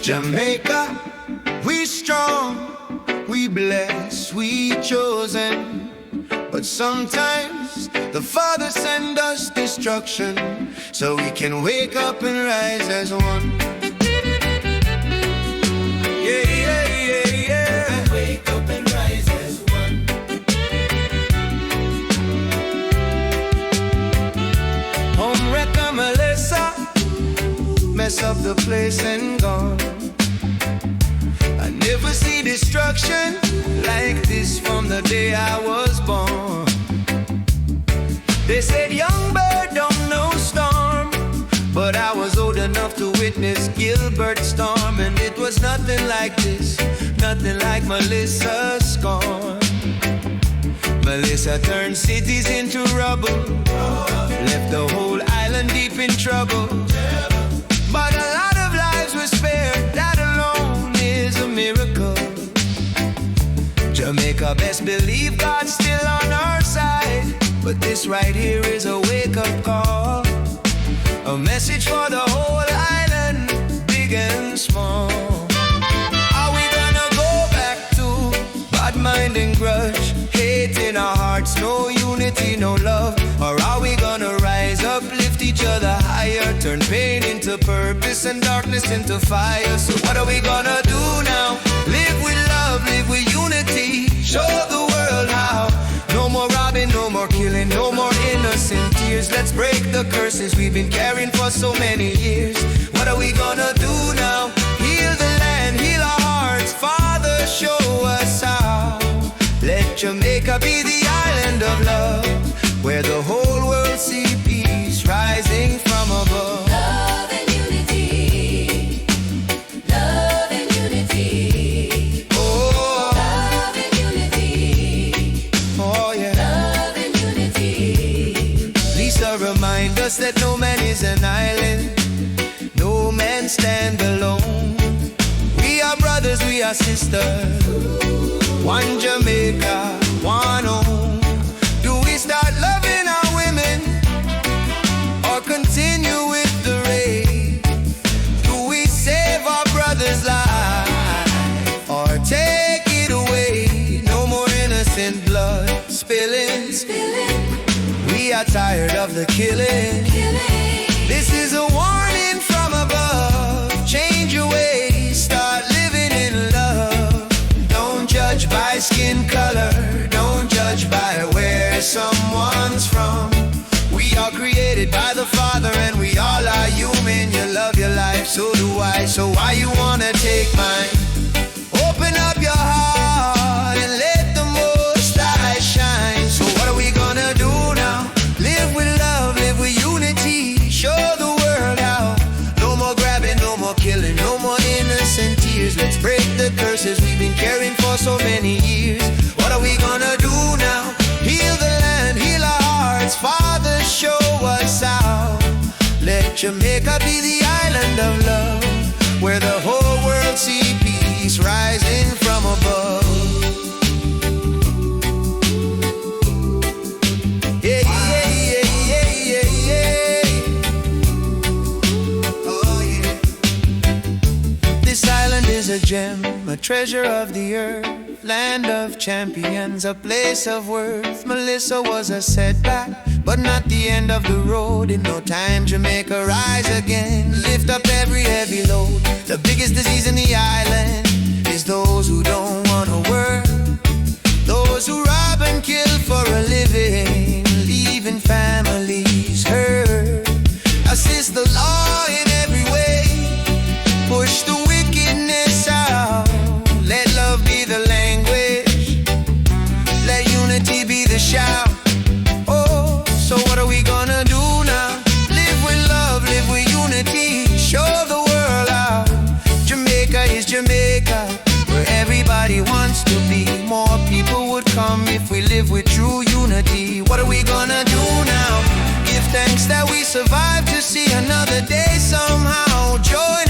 Jamaica, we strong, we blessed, we chosen. But sometimes the Father sends us destruction, so we can wake up and rise as one. Yeah, yeah, yeah, yeah. Wake up and rise as one. Homewrecker Melissa mess up the place and gone. I never see destruction like this from the day I was born. They said young bird don't know storm, but I was old enough to witness Gilbert's storm. And it was nothing like this, nothing like Melissa's scorn. Melissa turned cities into rubble, left the whole island deep in trouble. But a lot of lives were spared, that alone is a miracle. Jamaica, best believe God's still on our side. But this right here is a wake-up call, a message for the whole island, big and small. Are we gonna go back to bad mind and grudge, hate in our hearts, no unity, no love? Or are we gonna rise up, lift each other higher, turn pain into purpose and darkness into fire? So what are we gonna do now? Live with love, live with unity, show the world how. No more robbing, no more killing, no more innocent tears. Let's break the curses we've been carrying for so many years. What are we gonna do now? Heal the land, heal our hearts. Father, show us how. Let Jamaica be the island of love, where the whole world see peace rising from above. Love and unity, love and unity. Oh, Love and unity, oh yeah. love and unity. Lisa remind us that no man is an island, no man stand alone. We are brothers, we are sisters, one Jamaica, one home. Do we start loving our women, or continue with the rape? Do we save our brothers' lives, or take it away? No more innocent blood spilling. We are tired of the killing. This is a warning from above. Change your ways, start living in love. Don't judge by skin color, don't judge by where someone's from. We are created by the Father and we all are human. You love your life, so do I. So why you wanna take mine? Open up your heart and let the Most High shine. So what are we gonna do now? Live with love, live with unity, show the world how. No more grabbing, no more killing, no more innocent tears. Let's break the curses we've been carrying for so many years. What are we gonna do now? Heal the land, heal our hearts. Father, show us how. Let Jamaica be the island of love, where the whole world see peace rising from above. Yeah, yeah, yeah, yeah, yeah, yeah. Oh, yeah. This island is a gem, a treasure of the earth, land of champions, a place of worth. Melissa was a setback, but not the end of the road. In no time, Jamaica rise again, lift up every heavy load. The biggest disease in the island is those who don't wanna work, those who rob and kill for a living, leaving families hurt. Assist the law in every way, push the wickedness out. Let love be the language, let unity be the shout. Oh, so what are we gonna do now? Live with love, live with unity, show the world how. Jamaica is Jamaica, where everybody wants to be. More people would come if we live with true unity. What are we gonna do now? Give thanks that we survived to see another day somehow. Joy